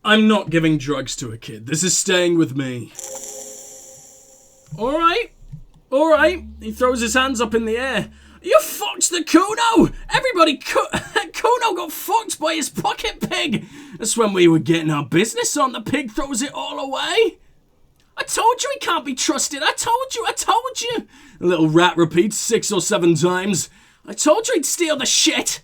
I'm not giving drugs to a kid. This is staying with me. Alright. Alright. He throws his hands up in the air. You fucked the Kuno! Everybody, Kuno got fucked by his pocket pig! That's when we were getting our business on. The pig throws it all away. I told you he can't be trusted. I told you. The little rat repeats 6 or 7 times. I told you he'd steal the shit.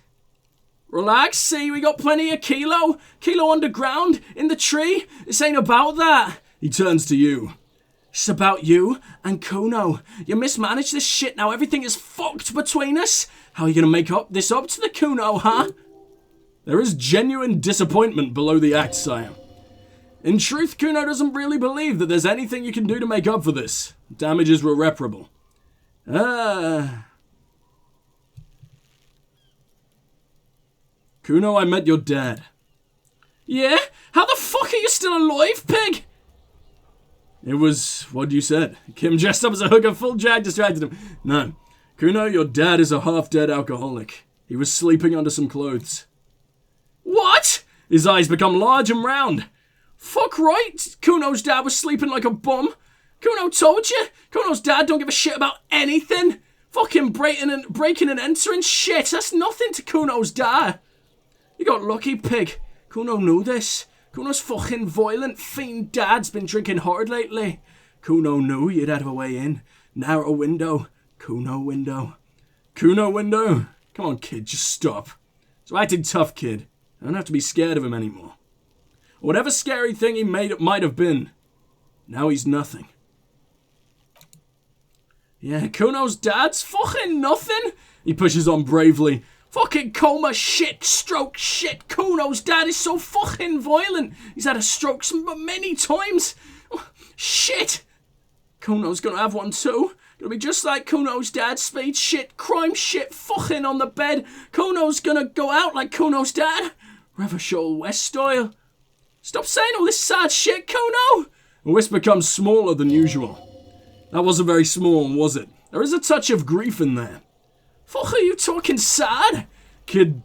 Relax, see, we got plenty of Kilo. Kilo underground, in the tree. This ain't about that. He turns to you. It's about you and Kuno. You mismanaged this shit now. Everything is fucked between us. How are you going to make this up to the Kuno, huh? There is genuine disappointment below the act, sire. In truth, Kuno doesn't really believe that there's anything you can do to make up for this. Damages were irreparable. Kuno, I met your dad. Yeah? How the fuck are you still alive, pig? It was what you said. Kim dressed up as a hooker, full jag distracted him. No. Kuno, your dad is a half-dead alcoholic. He was sleeping under some clothes. What? His eyes become large and round. Fuck right. Kuno's dad was sleeping like a bum. Kuno told you. Kuno's dad don't give a shit about anything. Fucking breaking and entering shit. That's nothing to Kuno's dad. You got lucky, pig. Kuno knew this. Kuno's fucking violent fiend dad's been drinking hard lately. Kuno knew you'd have a way in. Narrow window. Kuno window. Kuno window? Come on, kid, just stop. So acting tough, kid. I don't have to be scared of him anymore. Whatever scary thing he might have been, now he's nothing. Yeah, Kuno's dad's fucking nothing. He pushes on bravely. Fucking coma shit, stroke shit. Kuno's dad is so fucking violent. He's had a stroke many times. Oh, shit. Kuno's gonna have one too. It'll be just like Kuno's dad. Speed shit, crime shit, fucking on the bed. Kuno's gonna go out like Kuno's dad. Revershaw West style. Stop saying all this sad shit, Kuno. The whisper becomes smaller than usual. That wasn't very small, was it? There is a touch of grief in there. Fuck, are you talking sad? Kid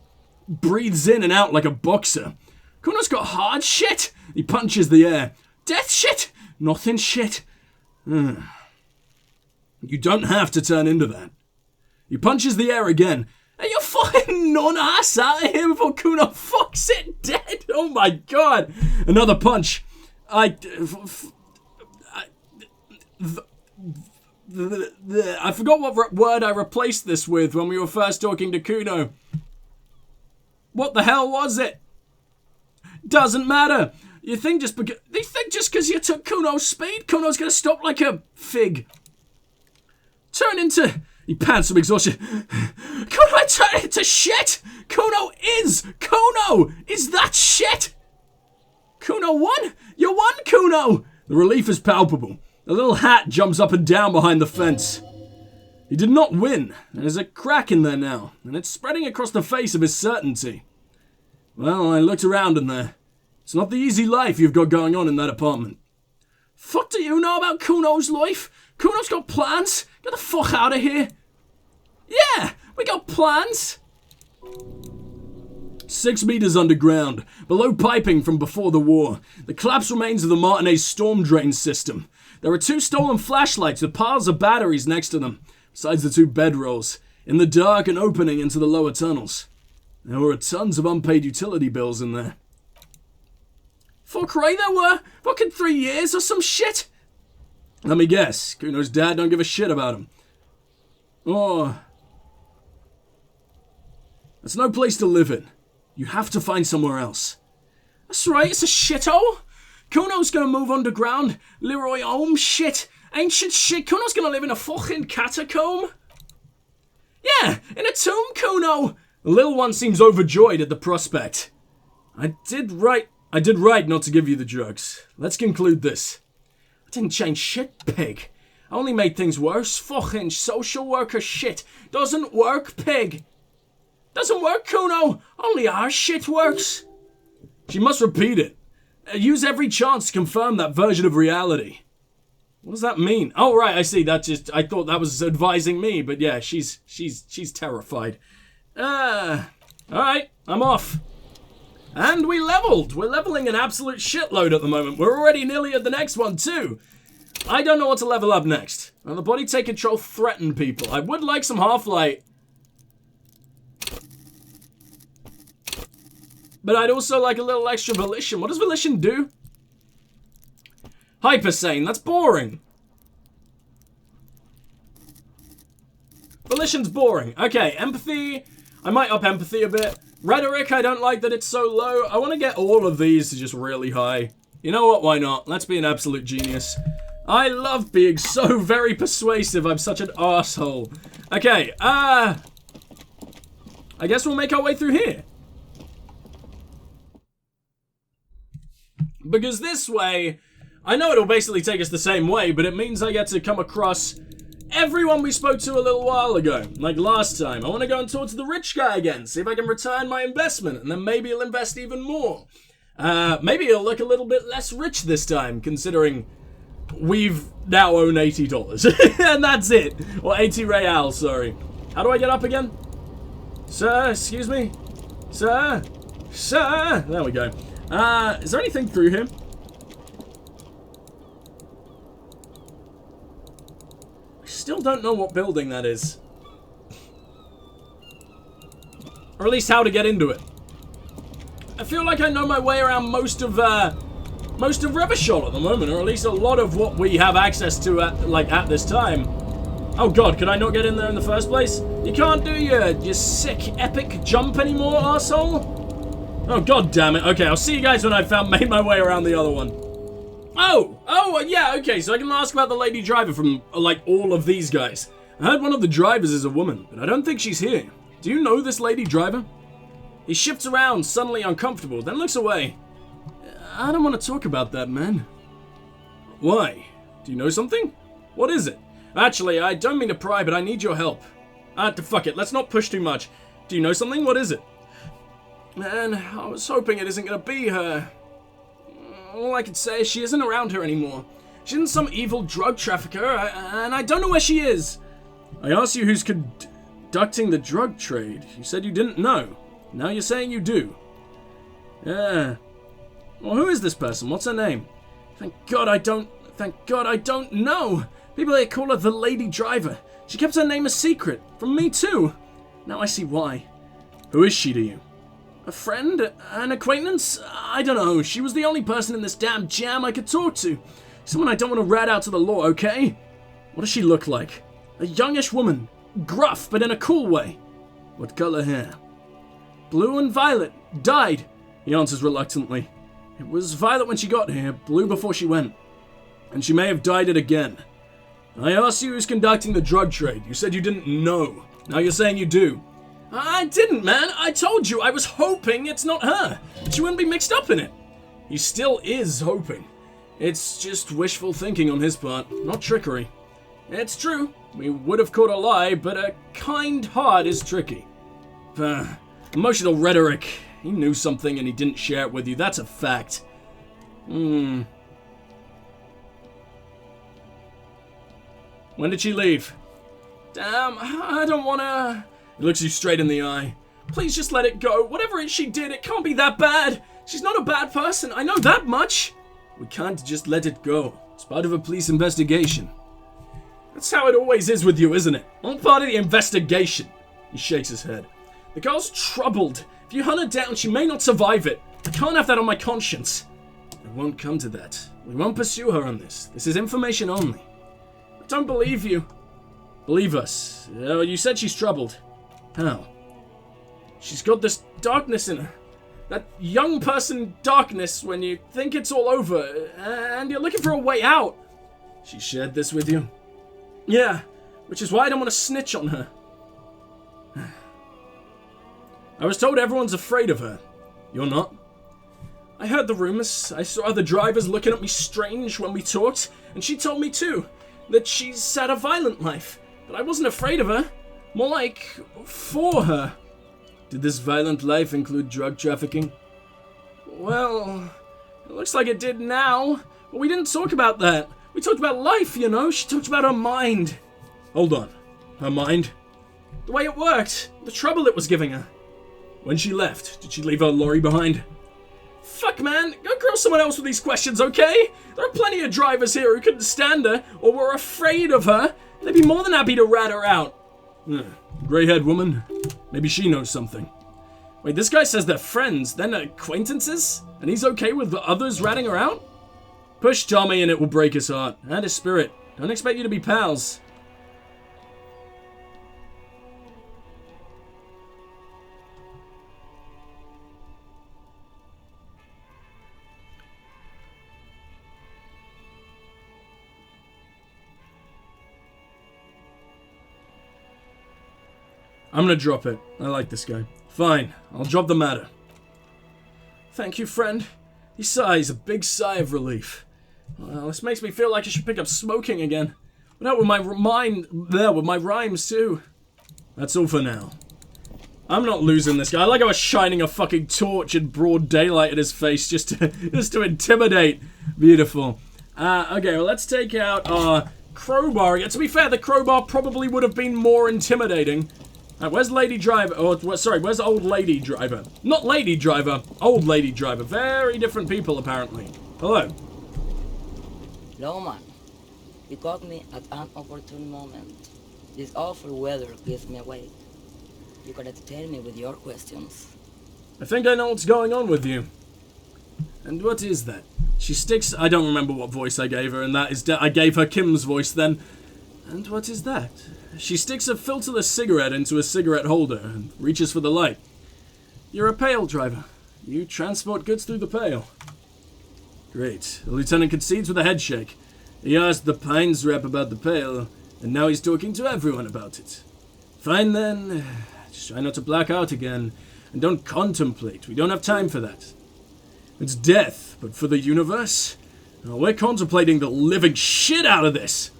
breathes in and out like a boxer. Kuno's got hard shit. He punches the air. Death shit. Nothing shit. You don't have to turn into that. He punches the air again. Are you fucking non-ass out of here before Kuno fucks it dead? Oh my god. Another punch. I forgot what word I replaced this with when we were first talking to Kuno. What the hell was it? Doesn't matter. You think just because you took Kuno's speed, Kuno's gonna stop like a fig. Turn into... He pants from exhaustion. Kuno turned into shit! Kuno is that shit! Kuno won? You won, Kuno! The relief is palpable. The little hat jumps up and down behind the fence. He did not win. There's a crack in there now, and it's spreading across the face of his certainty. Well, I looked around in there. It's not the easy life you've got going on in that apartment. Fuck do you know about Kuno's life? Kuno's got plans. Get the fuck out of here. Yeah, we got plans. 6 meters underground, below piping from before the war, the collapsed remains of the Martinez storm drain system. There are 2 stolen flashlights with piles of batteries next to them, besides the 2 bedrolls, in the dark and opening into the lower tunnels. There were tons of unpaid utility bills in there. Fuck right there were. Fucking 3 years or some shit. Let me guess, Kuno's dad don't give a shit about him. Oh. That's no place to live in. You have to find somewhere else. That's right, it's a shithole. Kuno's gonna move underground. Leroy Holmes shit. Ancient shit. Kuno's gonna live in a fucking catacomb. Yeah, in a tomb, Kuno. The little one seems overjoyed at the prospect. I did right not to give you the drugs. Let's conclude this. I didn't change shit, pig. I only made things worse. Fucking social worker shit. Doesn't work, pig. Doesn't work, Kuno. Only our shit works. She must repeat it. Use every chance to confirm that version of reality. What does that mean? Oh, right, I see. I thought that was advising me, but yeah, she's terrified. Alright, I'm off. And we leveled. We're leveling an absolute shitload at the moment. We're already nearly at the next one too. I don't know what to level up next. Well, the body take control threaten people. I would like some half-light. But I'd also like a little extra volition. What does volition do? Hypersane. That's boring. Volition's boring. Okay, empathy. I might up empathy a bit. Rhetoric, I don't like that it's so low. I want to get all of these to just really high. You know what? Why not? Let's be an absolute genius. I love being so very persuasive. I'm such an asshole. Okay, I guess we'll make our way through here. Because this way, I know it'll basically take us the same way, but it means I get to come across everyone we spoke to a little while ago, like last time. I want to go and talk to the rich guy again, see if I can return my investment, and then maybe he'll invest even more. Maybe he'll look a little bit less rich this time, considering we've now owned $80. And that's it. Or 80 real, sorry. How do I get up again? Sir, excuse me? Sir? Sir? There we go. Is there anything through here? I still don't know what building that is. Or at least how to get into it. I feel like I know my way around most of Revachol at the moment, or at least a lot of what we have access to at this time. Oh god, could I not get in there in the first place? You can't do your sick epic jump anymore, arsehole? Oh god damn it. Okay, I'll see you guys when I've made my way around the other one. Oh, yeah, okay, so I can ask about the lady driver from, like, all of these guys. I heard one of the drivers is a woman, but I don't think she's here. Do you know this lady driver? He shifts around, suddenly uncomfortable, then looks away. I don't want to talk about that, man. Why? Do you know something? What is it? Actually, I don't mean to pry, but I need your help. Fuck it, let's not push too much. Do you know something? What is it? Man, I was hoping it isn't gonna be her. All I can say is she isn't around here anymore. She's in some evil drug trafficker, and I don't know where she is. I asked you who's conducting the drug trade. You said you didn't know. Now you're saying you do. Yeah. Well, who is this person? What's her name? Thank God I don't know. People here call her the lady driver. She kept her name a secret. From me too. Now I see why. Who is she to you? A friend? An acquaintance? I don't know. She was the only person in this damn jam I could talk to. Someone I don't want to rat out to the law, okay? What does she look like? A youngish woman. Gruff, but in a cool way. What color hair? Blue and violet. Dyed. He answers reluctantly. It was violet when she got here, blue before she went. And she may have dyed it again. I asked you who's conducting the drug trade. You said you didn't know. Now you're saying you do. I didn't, man. I told you. I was hoping it's not her. She wouldn't be mixed up in it. He still is hoping. It's just wishful thinking on his part, not trickery. It's true. We would have caught a lie, but a kind heart is tricky. Emotional rhetoric. He knew something and he didn't share it with you. That's a fact. When did she leave? Damn, I don't wanna... He looks you straight in the eye. Please just let it go. Whatever it she did, it can't be that bad. She's not a bad person. I know that much. We can't just let it go. It's part of a police investigation. That's how it always is with you, isn't it? All part of the investigation. He shakes his head. The girl's troubled. If you hunt her down, she may not survive it. I can't have that on my conscience. It won't come to that. We won't pursue her on this. This is information only. I don't believe you. Believe us. You said she's troubled. How? She's got this darkness in her. That young person darkness when you think it's all over, and you're looking for a way out. She shared this with you? Yeah, which is why I don't want to snitch on her. I was told everyone's afraid of her. You're not? I heard the rumors. I saw other drivers looking at me strange when we talked, and she told me too, that she's had a violent life. But I wasn't afraid of her. More like, for her. Did this violent life include drug trafficking? Well, it looks like it did now. But we didn't talk about that. We talked about life, you know. She talked about her mind. Hold on. Her mind? The way it worked. The trouble it was giving her. When she left, did she leave her lorry behind? Fuck, man. Go grow someone else with these questions, okay? There are plenty of drivers here who couldn't stand her or were afraid of her. They'd be more than happy to rat her out. Grey-haired woman. Maybe she knows something. Wait, this guy says they're friends, then acquaintances? And he's okay with the others ratting her out? Push Tommy and it will break his heart. And his spirit. Don't expect you to be pals. I'm gonna drop it. I like this guy. Fine, I'll drop the matter. Thank you, friend. He sighs, a big sigh of relief. Well, this makes me feel like I should pick up smoking again. But out with my with my rhymes too. That's all for now. I'm not losing this guy. I like how I was shining a fucking torch in broad daylight at his face just to intimidate. Beautiful. Okay, well, let's take out our crowbar again. To be fair, the crowbar probably would have been more intimidating. Where's Lady Driver? Where's Old Lady Driver? Not Lady Driver, Old Lady Driver. Very different people, apparently. Hello. Hello, man. You caught me at an opportune moment. This awful weather keeps me awake. You can entertain me with your questions. I think I know what's going on with you. And what is that? She sticks... I don't remember what voice I gave her, and that is... I gave her Kim's voice then. And what is that? She sticks a filterless cigarette into a cigarette holder and reaches for the light. You're a pail driver. You transport goods through the pail. Great. The lieutenant concedes with a head shake. He asked the Pines rep about the pail, and now he's talking to everyone about it. Fine then. Just try not to black out again, and don't contemplate. We don't have time for that. It's death, but for the universe? Oh, we're contemplating the living shit out of this.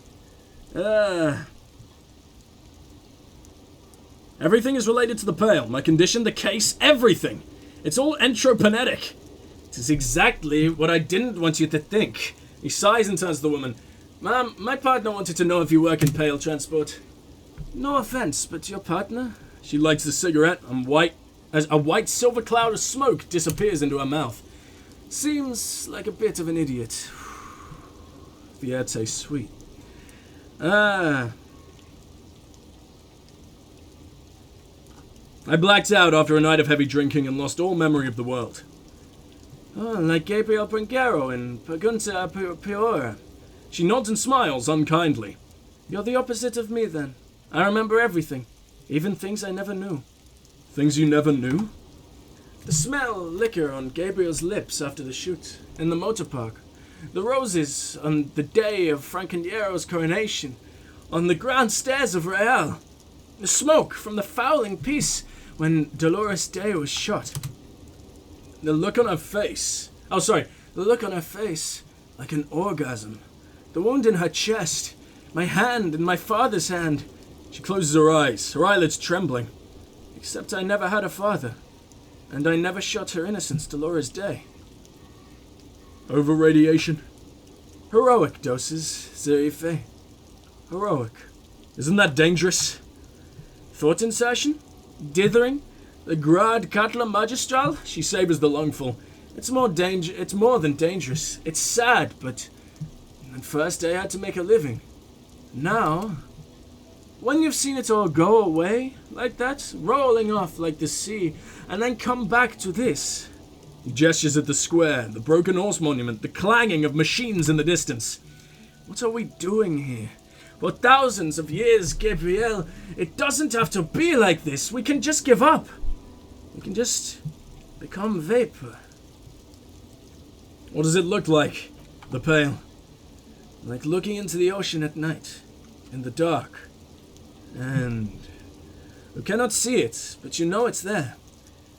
Everything is related to the pail. My condition, the case, everything. It's all entroponetic. It is exactly what I didn't want you to think. He sighs and turns to the woman. Ma'am, my partner wanted to know if you work in pail transport. No offense, but your partner? She lights the cigarette and as a white silver cloud of smoke disappears into her mouth. Seems like a bit of an idiot. The air tastes sweet. I blacked out after a night of heavy drinking and lost all memory of the world. Oh, like Gabriel Pringaro in Pagunta Piora. She nods and smiles unkindly. You're the opposite of me, then. I remember everything, even things I never knew. Things you never knew? The smell of liquor on Gabriel's lips after the shoot, in the motor park. The roses on the day of Francaniero's coronation, on the grand stairs of Real. The smoke from the fowling piece when Dolores Day was shot. The look on her face. The look on her face, like an orgasm. The wound in her chest, my hand and my father's hand. She closes her eyes, her eyelids trembling. Except I never had a father, and I never shot her innocence, Dolores Day. Over radiation. Heroic doses, ZA. Heroic. Isn't that dangerous? Thought insertion? Dithering? The Grad Catla Magistral? She sabers the lungful. It's more than dangerous. It's sad, but at first I had to make a living. Now, when you've seen it all go away, like that, rolling off like the sea, and then come back to this. He gestures at the square, the broken horse monument, the clanging of machines in the distance. What are we doing here? For thousands of years, Gabriel, it doesn't have to be like this. We can just give up. We can just become vapor. What does it look like, the pail? Like looking into the ocean at night, in the dark. And you cannot see it, but you know it's there.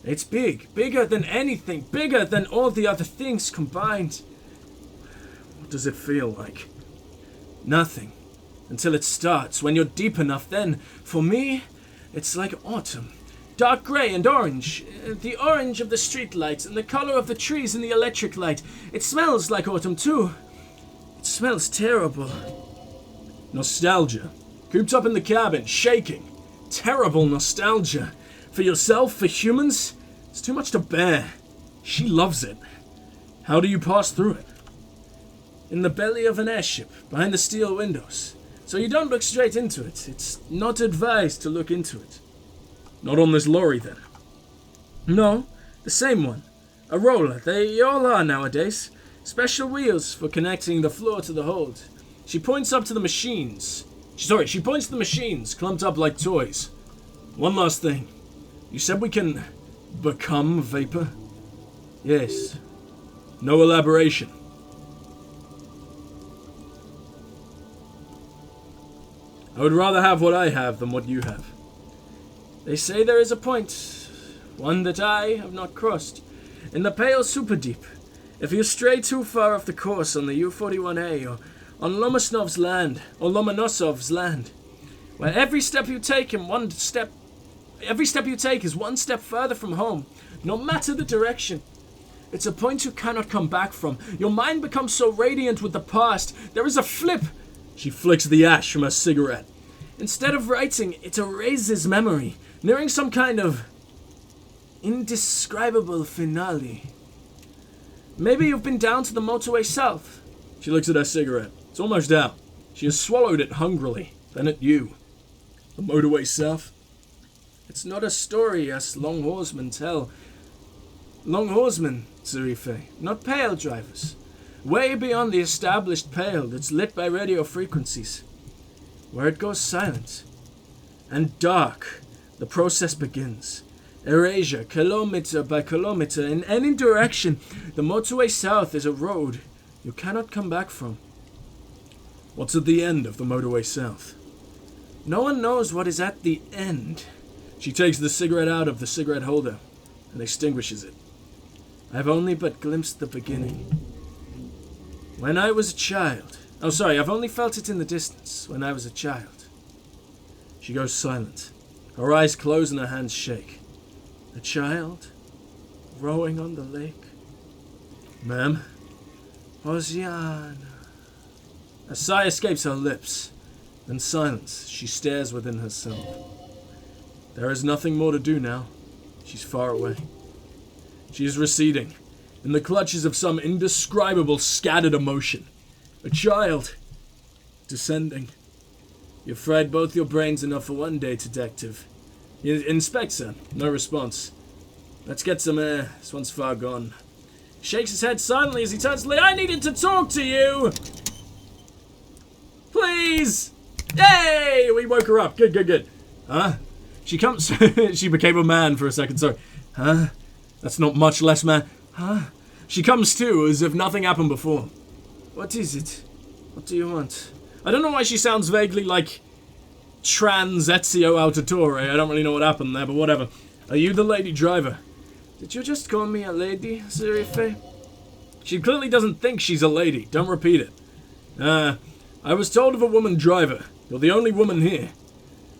It's big, bigger than anything, bigger than all the other things combined. What does it feel like? Nothing. Until it starts. When you're deep enough, then, for me, it's like autumn. Dark gray and orange. The orange of the street lights and the color of the trees in the electric light. It smells like autumn, too. It smells terrible. Nostalgia. Cooped up in the cabin, shaking. Terrible nostalgia. For yourself, for humans, it's too much to bear. She loves it. How do you pass through it? In the belly of an airship, behind the steel windows. So you don't look straight into it. It's not advised to look into it. Not on this lorry, then? No, the same one. A roller. They all are nowadays. Special wheels for connecting the floor to the hold. She points up to the machines. She points to the machines, clumped up like toys. One last thing. You said we can become vapor? Yes. No elaboration. I would rather have what I have than what you have. They say there is a point, one that I have not crossed, in the pale superdeep. If you stray too far off the course on the U-41A or on Lomonosov's land, where every step you take is one step further from home, no matter the direction. It's a point you cannot come back from. Your mind becomes so radiant with the past. There is a flip. She flicks the ash from her cigarette. Instead of writing, it erases memory, nearing some kind of indescribable finale. Maybe you've been down to the motorway south. She looks at her cigarette. It's almost out. She has swallowed it hungrily, then at you. The motorway south? It's not a story us long horsemen tell. Long horsemen, Zarife, not pale drivers. Way beyond the established pale that's lit by radio frequencies. Where it goes silent. And dark, the process begins. Erasure, kilometer by kilometer, in any direction. The motorway south is a road you cannot come back from. What's at the end of the motorway south? No one knows what is at the end. She takes the cigarette out of the cigarette holder and extinguishes it. I've only but glimpsed the beginning. When I was a child... I've only felt it in the distance when I was a child. She goes silent. Her eyes close and her hands shake. A child? Rowing on the lake? Ma'am? Oceana. A sigh escapes her lips. Then silence. She stares within herself. There is nothing more to do now. She's far away. She is receding, in the clutches of some indescribable scattered emotion. A child. Descending. You've fried both your brains enough for one day, detective. Inspector. No response. Let's get some air. This one's far gone. Shakes his head silently as he turns to Lee. I needed to talk to you! Please! Yay! We woke her up. Good. Huh? She comes... She became a man for a second, sorry. Huh? That's not much less man. Huh? She comes to as if nothing happened before. What is it? What do you want? I don't know why she sounds vaguely like Trans Ezio Auditore. I don't really know what happened there, but whatever. Are you the lady driver? Did you just call me a lady, Zarife? She clearly doesn't think she's a lady. Don't repeat it. I was told of a woman driver. You're the only woman here.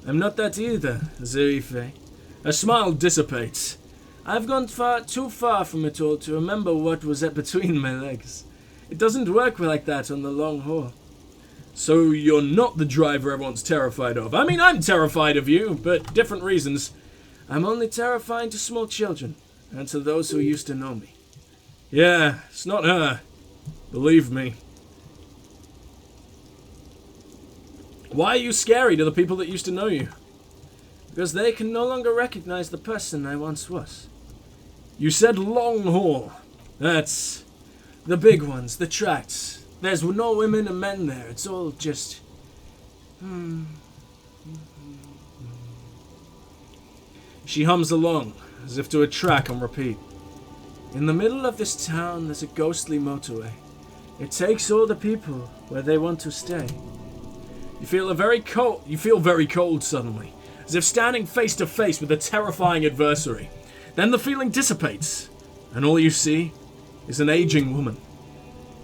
I'm not that either, Zarife. Her smile dissipates. I've gone too far from it all to remember what was between my legs. It doesn't work like that on the long haul. So you're not the driver everyone's terrified of. I mean, I'm terrified of you, but different reasons. I'm only terrifying to small children, and to those who used to know me. Yeah, it's not her. Believe me. Why are you scary to the people that used to know you? Because they can no longer recognize the person I once was. You said long haul. That's the big ones, the tracts. There's no women and men there. It's all just... She hums along, as if to a track on repeat. In the middle of this town, there's a ghostly motorway. It takes all the people where they want to stay. You feel very cold suddenly, as if standing face to face with a terrifying adversary. Then the feeling dissipates, and all you see is an aging woman.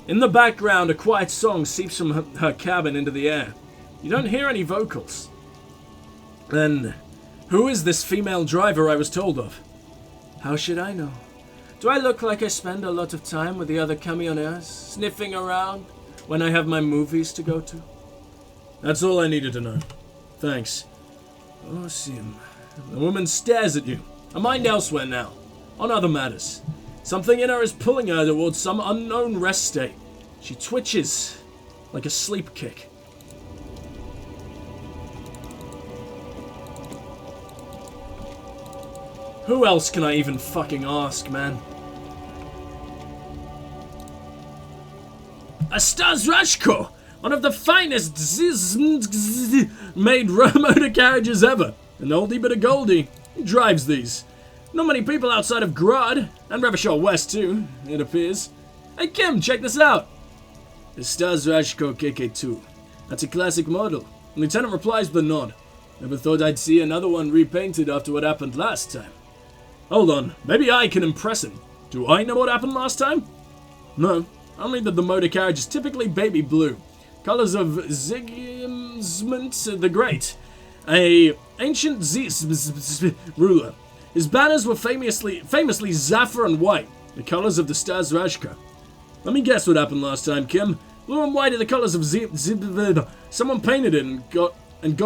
In the background, a quiet song seeps from her cabin into the air. You don't hear any vocals. Then, who is this female driver I was told of? How should I know? Do I look like I spend a lot of time with the other camioneers, sniffing around when I have my movies to go to? That's all I needed to know. Thanks. Sim. The woman stares at you. Her mind elsewhere now, on other matters. Something in her is pulling her towards some unknown rest state. She twitches like a sleep kick. Who else can I even fucking ask, man? Estonian, one of the finest made motor carriages ever. An oldie but a goldie. He drives these. Not many people outside of Grad, and Revachol West too, it appears. Hey Kim, check this out. Estonian KK2. That's a classic model. The lieutenant replies with a nod. Never thought I'd see another one repainted after what happened last time. Hold on, maybe I can impress him. Do I know what happened last time? No, only that the motor carriage is typically baby blue. Colors of Sigismund the Great, a ancient ruler. His banners were famously zaffer and white, the colors of the Stars Rajka. Let me guess what happened last time, Kim. Blue and white are the colors of someone painted it and got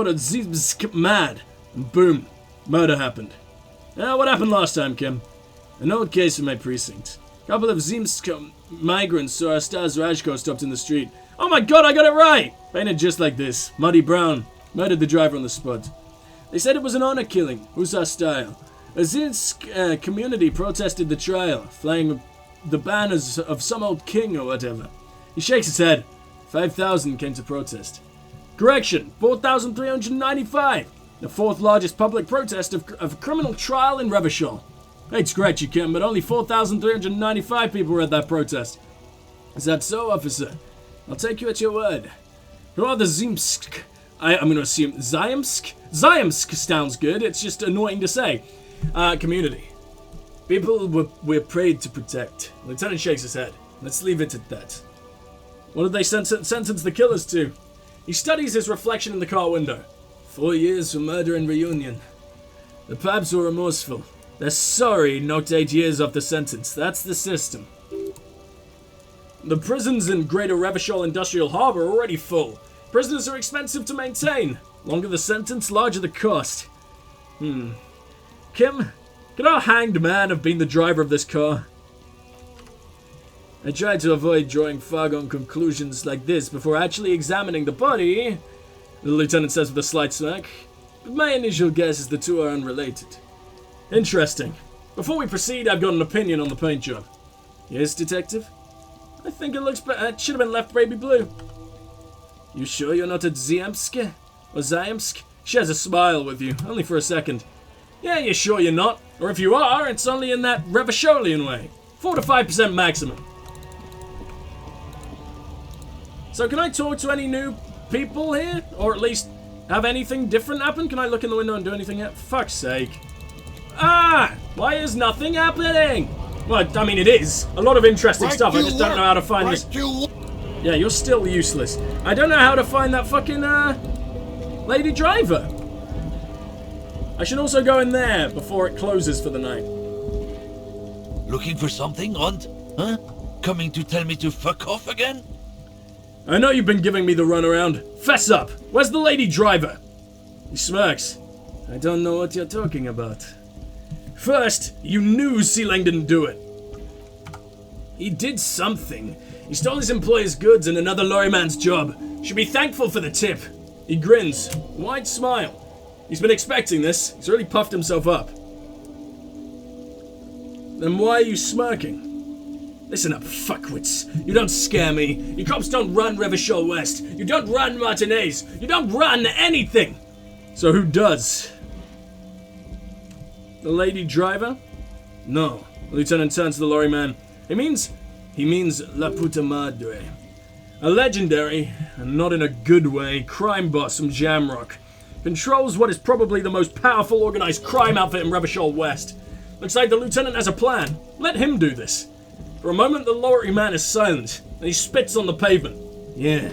a Zibsk mad, and boom, murder happened. What happened last time, Kim? An old case in my precinct. A couple of Zimsk migrants saw our Stars Rajko stopped in the street. Oh my god, I got it right! Painted just like this, muddy brown. Murdered the driver on the spot. They said it was an honor killing, Hussar style. A Zimsk community protested the trial, flying the banners of some old king or whatever. He shakes his head. 5,000 came to protest. Correction, 4,395. The fourth largest public protest of a criminal trial in Revachol. Hate to scratch you, Kim, but only 4,395 people were at that protest. Is that so, officer? I'll take you at your word. Who are the Zimsk? I'm going to assume Zymsk? Zymsk sounds good, it's just annoying to say. Community. People we're paid to protect. The lieutenant shakes his head. Let's leave it at that. What did they sentence the killers to? He studies his reflection in the car window. 4 years for murder and reunion. The Pabs were remorseful. They're sorry knocked 8 years off the sentence. That's the system. The prisons in Greater Revachol Industrial Harbor are already full. Prisoners are expensive to maintain. Longer the sentence, larger the cost. Kim, could our hanged man have been the driver of this car? I tried to avoid drawing foregone conclusions like this before actually examining the body, the lieutenant says with a slight smirk, but my initial guess is the two are unrelated. Interesting. Before we proceed, I've got an opinion on the paint job. Yes, detective? I think it looks better. It should have been left baby blue. You sure you're not at Ziemsk? Or Ziemsk? She has a smile with you, only for a second. Yeah, you're sure you're not? Or if you are, it's only in that Revacholian way. 4 to 5% maximum. So can I talk to any new people here? Or at least have anything different happen? Can I look in the window and do anything yet? Fuck's sake. Why is nothing happening? Well, I mean, it is. A lot of interesting stuff. I just don't know how to find this. Yeah, you're still useless. I don't know how to find that fucking, lady driver. I should also go in there before it closes for the night. Looking for something, Aunt? Huh? Coming to tell me to fuck off again? I know you've been giving me the runaround. Fess up! Where's the lady driver? He smirks. I don't know what you're talking about. First, you knew Sealang didn't do it. He did something. He stole his employer's goods and another lorryman's job. Should be thankful for the tip. He grins. Wide smile. He's been expecting this. He's really puffed himself up. Then why are you smirking? Listen up, fuckwits. You don't scare me. You cops don't run Revachol West. You don't run Martinez. You don't run anything. So who does? The lady driver? No. The lieutenant turns to the lorryman. He means La Puta Madre. A legendary, and not in a good way, crime boss from Jamrock. Controls what is probably the most powerful organized crime outfit in Revachol West. Looks like the lieutenant has a plan. Let him do this. For a moment, the lorryman is silent, and he spits on the pavement. Yeah,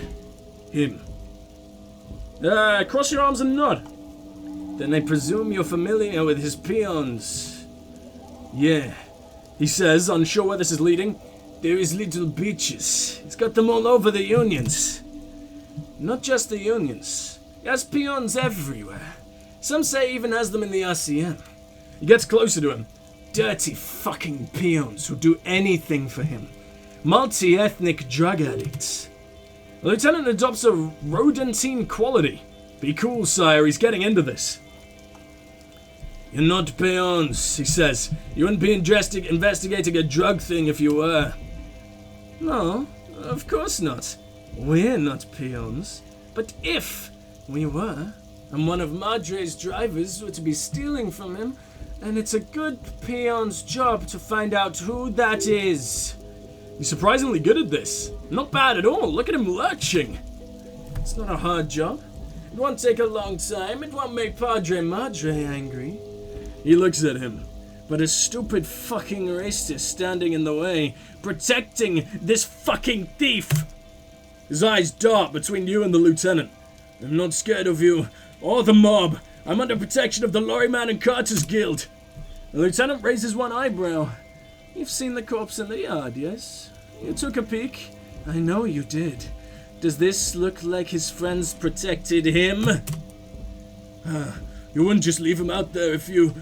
him. Cross your arms and nod. Then I presume you're familiar with his peons. Yeah, he says, unsure where this is leading. There is little bitches. He's got them all over the unions. Not just the unions. He has peons everywhere. Some say he even has them in the RCM. He gets closer to him. dirty fucking peons who do anything for him. Multi-ethnic drug addicts. The lieutenant adopts a rodentine quality. Be cool, sire, he's getting into this. You're not peons, he says. You wouldn't be investigating a drug thing if you were. No, of course not. We're not peons. But if we were, and one of Madre's drivers were to be stealing from him, and it's a good peon's job to find out who that is. He's surprisingly good at this. Not bad at all. Look at him lurching. It's not a hard job. It won't take a long time. It won't make Padre Madre angry. He looks at him, but a stupid fucking racist standing in the way, protecting this fucking thief. His eyes dart between you and the lieutenant. I'm not scared of you, or the mob. I'm under protection of the Lorryman and Carter's Guild. The lieutenant raises one eyebrow. You've seen the corpse in the yard, yes? You took a peek? I know you did. Does this look like his friends protected him? You wouldn't just leave him out there if you...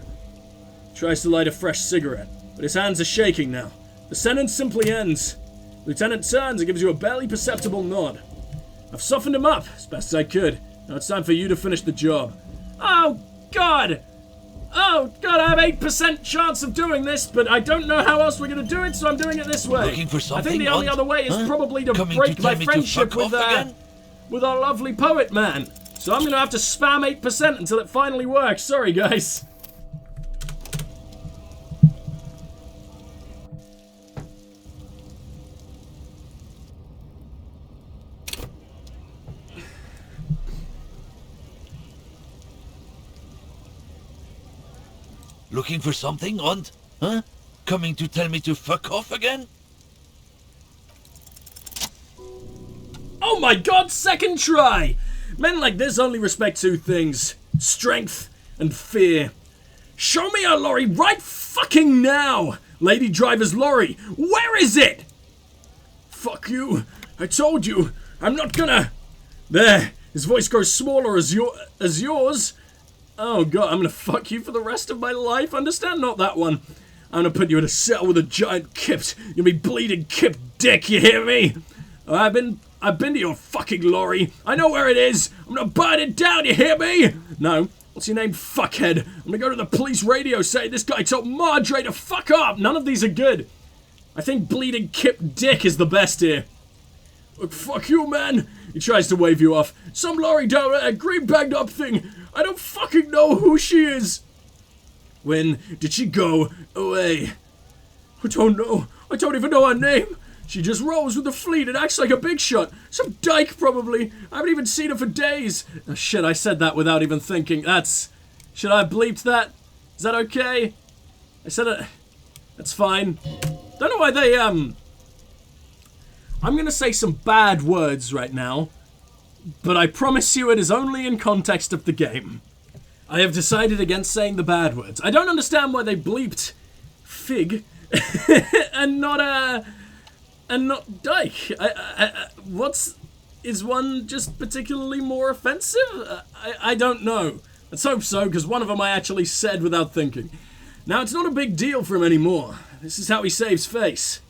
Tries to light a fresh cigarette, but his hands are shaking now. The sentence simply ends. Lieutenant turns and gives you a barely perceptible nod. I've softened him up as best as I could. Now it's time for you to finish the job. Oh, God! Oh, God, I have 8% chance of doing this, but I don't know how else we're going to do it, so I'm doing it this way. Looking for something, I think the only other way is probably to break my friendship with our lovely poet man. So I'm going to have to spam 8% until it finally works. Sorry, guys. Looking for something, Aunt? Huh? Coming to tell me to fuck off again? Oh my God, second try! Men like this only respect two things. Strength and fear. Show me a lorry right fucking now! Lady driver's lorry, where is it? Fuck you, I told you, I'm not gonna... There, his voice grows smaller as yours. Oh God, I'm gonna fuck you for the rest of my life. Understand? Not that one. I'm gonna put you in a cell with a giant kipped. You'll be bleeding kipped dick, you hear me? I've been to your fucking lorry. I know where it is. I'm gonna burn it down, you hear me? No. What's your name, fuckhead? I'm gonna go to the police radio, say this guy told Madre to fuck up. None of these are good. I think bleeding kipped dick is the best here. Look, fuck you, man. He tries to wave you off. Some lorry down there, green bagged up thing. I don't fucking know who she is. When did she go away? I don't know. I don't even know her name. She just rolls with the fleet and acts like a big shot. Some dyke, probably. I haven't even seen her for days. Oh, shit, I said that without even thinking. Should I have bleeped that? Is that okay? I said it. That's fine. Don't know why they, I'm gonna say some bad words right now, but I promise you it is only in context of the game. I have decided against saying the bad words. I don't understand why they bleeped fig and not dyke. Is one just particularly more offensive? I don't know. Let's hope so, because one of them I actually said without thinking. Now, it's not a big deal for him anymore. This is how he saves face.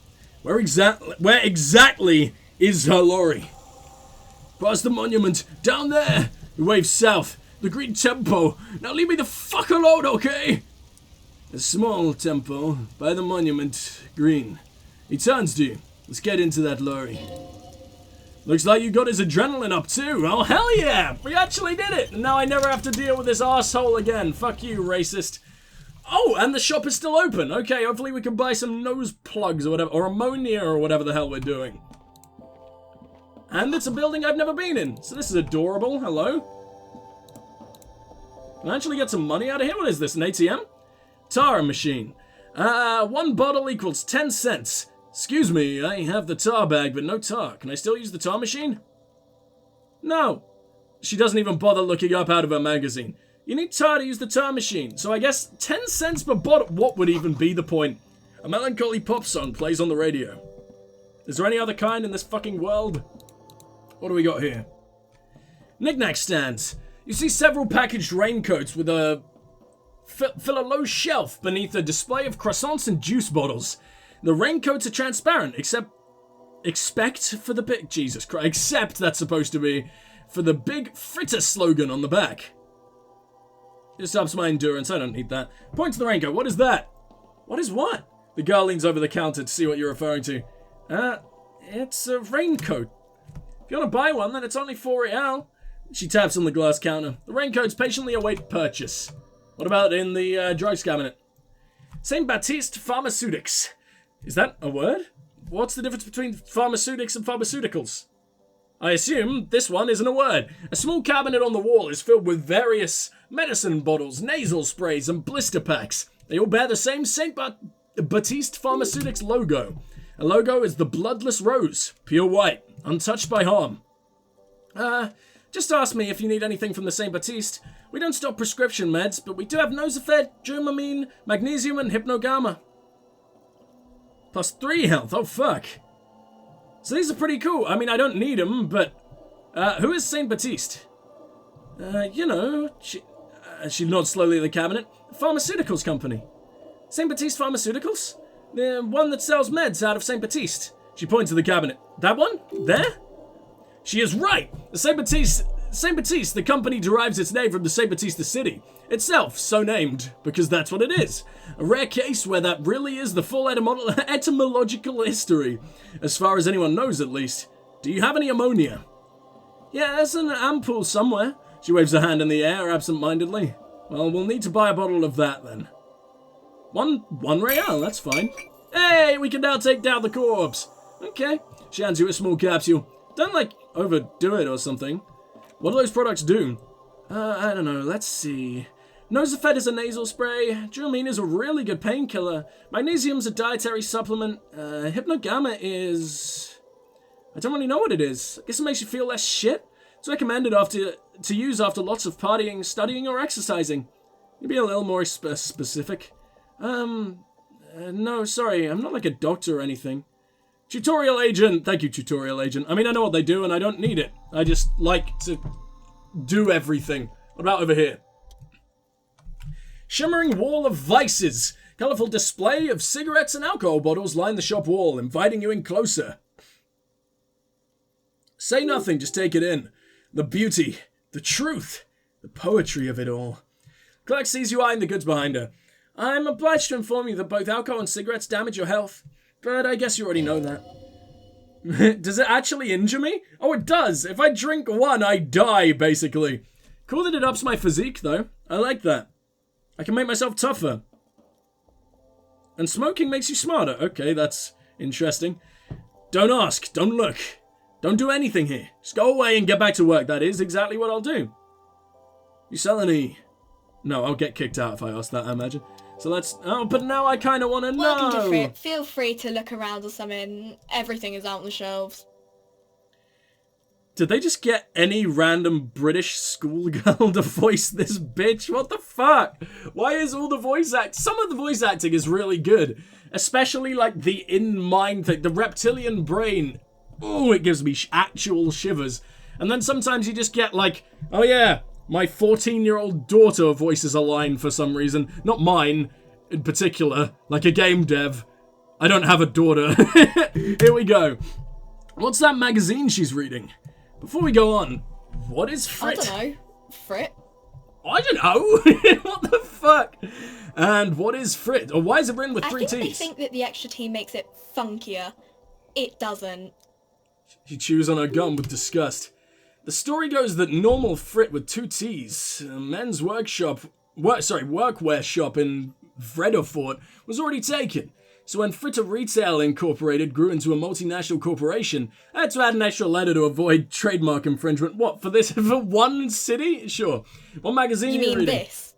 Where exactly is her lorry? Past the monument. Down there. He waves south. The green tempo. Now leave me the fuck alone, okay? A small tempo. By the monument. Green. He turns to you. Let's get into that lorry. Looks like you got his adrenaline up too. Oh, hell yeah. We actually did it. And now I never have to deal with this asshole again. Fuck you, racist. Oh, and the shop is still open. Okay, hopefully we can buy some nose plugs or whatever, or ammonia or whatever the hell we're doing. And it's a building I've never been in, so this is adorable. Hello. Can I actually get some money out of here? What is this, an ATM? Tar machine. 1 bottle equals 10 cents. Excuse me, I have the tar bag, but no tar. Can I still use the tar machine? No. She doesn't even bother looking up out of her magazine. You need tar to use the tar machine, so I guess 10 cents per bottle. What would even be the point? A melancholy pop song plays on the radio. Is there any other kind in this fucking world? What do we got here? Knick-knack stands. You see several packaged raincoats with a fill a low shelf beneath a display of croissants and juice bottles. The raincoats are transparent, except for the big... Jesus Christ. Except that's supposed to be for the big fritter slogan on the back. Just ups my endurance. I don't need that. Point to the raincoat. What is that? What is what? The girl leans over the counter to see what you're referring to. It's a raincoat. If you want to buy one, then it's only 4 real. She taps on the glass counter. The raincoats patiently await purchase. What about in the drugs cabinet? Saint Baptiste Pharmaceutics. Is that a word? What's the difference between pharmaceutics and pharmaceuticals? I assume this one isn't a word. A small cabinet on the wall is filled with various medicine bottles, nasal sprays, and blister packs. They all bear the same Saint Baptiste Pharmaceutics logo. A logo is the bloodless rose, pure white, untouched by harm. Just ask me if you need anything from the Saint Baptiste. We don't stock prescription meds, but we do have Nosafed, Dramamine, Magnesium, and Hypnogamma. +3 health, oh fuck. So these are pretty cool. I mean, I don't need them, but... who is Saint Baptiste? You know, she nods slowly at the cabinet. Pharmaceuticals company. Saint Baptiste Pharmaceuticals? The one that sells meds out of Saint Baptiste. She points to the cabinet. That one? There? She is right! The Saint Baptiste, the company derives its name from the Saint Baptiste the city. Itself, so named, because that's what it is. A rare case where that really is the full etymological history. As far as anyone knows, at least. Do you have any ammonia? Yeah, there's an ampoule somewhere. She waves her hand in the air absent-mindedly. Well, we'll need to buy a bottle of that, then. One real, that's fine. Hey, we can now take down the corpse. Okay. She hands you a small capsule. Don't, overdo it or something. What do those products do? I don't know, let's see. Nosafed is a nasal spray. Dramamine is a really good painkiller. Magnesium's a dietary supplement. Hypnogamma is... I don't really know what it is. I guess it makes you feel less shit. It's recommended to use after lots of partying, studying, or exercising. You be a little more specific. No, sorry, I'm not like a doctor or anything. Tutorial agent! Thank you, tutorial agent. I mean, I know what they do and I don't need it. I just like to do everything. What about over here? Shimmering wall of vices. Colourful display of cigarettes and alcohol bottles line the shop wall, inviting you in closer. Say nothing, just take it in. The beauty, the truth, the poetry of it all. Clerk sees you eyeing the goods behind her. I'm obliged to inform you that both alcohol and cigarettes damage your health. But I guess you already know that. Does it actually injure me? Oh, it does. If I drink one, I die, basically. Cool that it ups my physique, though. I like that. I can make myself tougher. And smoking makes you smarter. Okay, that's interesting. Don't ask. Don't look. Don't do anything here. Just go away and get back to work. That is exactly what I'll do. You sell any... No, I'll get kicked out if I ask that, I imagine. So let's... Oh, but now I kind of want to know. Welcome to Frit. Feel free to look around or something. Everything is out on the shelves. Did they just get any random British schoolgirl to voice this bitch? What the fuck? Why is all the voice act... Some of the voice acting is really good. Especially, the in-mind thing. The reptilian brain. Oh, it gives me actual shivers. And then sometimes you just get, oh yeah... My 14-year-old daughter voices a line for some reason. Not mine, in particular. Like a game dev. I don't have a daughter. Here we go. What's that magazine she's reading? Before we go on, what is Frit? I don't know. Frit? I don't know. What the fuck? And what is Frit? Or why is it written with 3 T's? I think they think that the extra T makes it funkier. It doesn't. She chews on her gum with disgust. The story goes that normal Frit with 2 T's, a men's workwear shop in Vredefort, was already taken. So when Fritter Retail Incorporated grew into a multinational corporation, I had to add an extra letter to avoid trademark infringement. What, for one city? Sure. What magazine are you reading? You mean this?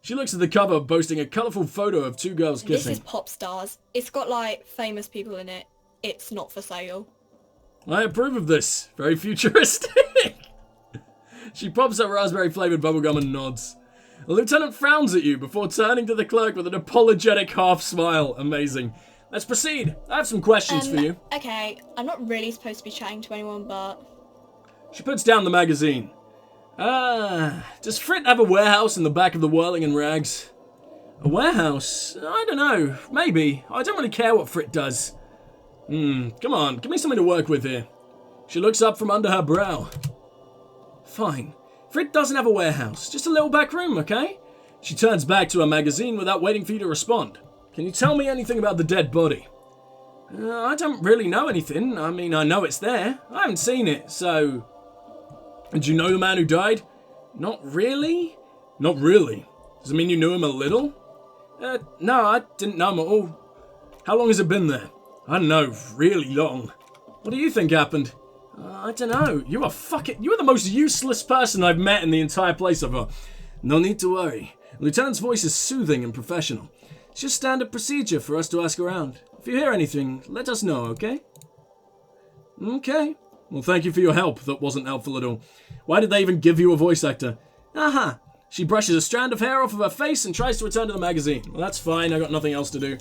She looks at the cover, boasting a colourful photo of 2 girls kissing. This is Pop Stars. It's got, famous people in it. It's not for sale. I approve of this. Very futuristic. She pops up raspberry-flavoured bubblegum and nods. The lieutenant frowns at you before turning to the clerk with an apologetic half-smile. Amazing. Let's proceed. I have some questions for you. Okay, I'm not really supposed to be chatting to anyone, but... She puts down the magazine. Does Frit have a warehouse in the back of the Whirling and Rags? A warehouse? I don't know. Maybe. I don't really care what Frit does. Come on. Give me something to work with here. She looks up from under her brow. Fine. Frit doesn't have a warehouse. Just a little back room, okay? She turns back to her magazine without waiting for you to respond. Can you tell me anything about the dead body? I don't really know anything. I mean, I know it's there. I haven't seen it, so... And do you know the man who died? Not really? Not really. Does it mean you knew him a little? No, I didn't know him at all. How long has it been there? I don't know, really long. What do you think happened? I don't know. You are the most useless person I've met in the entire place so far. No need to worry. The Lieutenant's voice is soothing and professional. It's just standard procedure for us to ask around. If you hear anything, let us know, okay? Okay. Well, thank you for your help. That wasn't helpful at all. Why did they even give you a voice actor? Aha. She brushes a strand of hair off of her face and tries to return to the magazine. Well, that's fine. I got nothing else to do.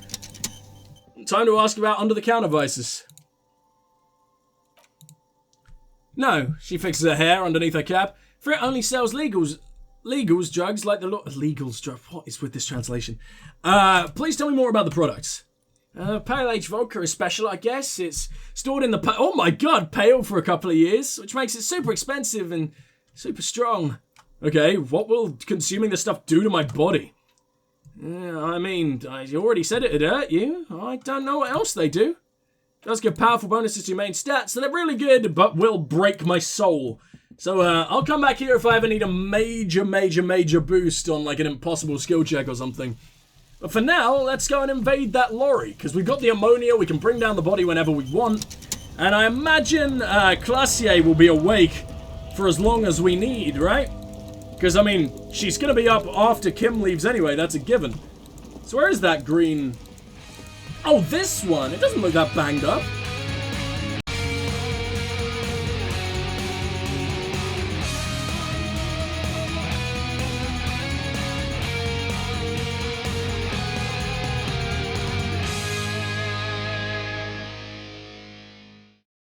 Time to ask about under-the-counter vices. No. She fixes her hair underneath her cap. Frit only sells legals drugs like the legals drug. What is with this translation? Please tell me more about the products. Pale Age vodka is special, I guess. It's stored in the... Oh my god, pale for a couple of years, which makes it super expensive and super strong. Okay, what will consuming this stuff do to my body? I mean, I already said it'd hurt you. I don't know what else they do. It does give powerful bonuses to your main stats, so they're really good, but will break my soul. So, I'll come back here if I ever need a major boost on, like, an impossible skill check or something. But for now, let's go and invade that lorry, because we've got the ammonia, we can bring down the body whenever we want, and I imagine Classier will be awake for as long as we need, right? Because, I mean, she's going to be up after Kim leaves anyway, that's a given. So where is that green... Oh, this one! It doesn't look that banged up.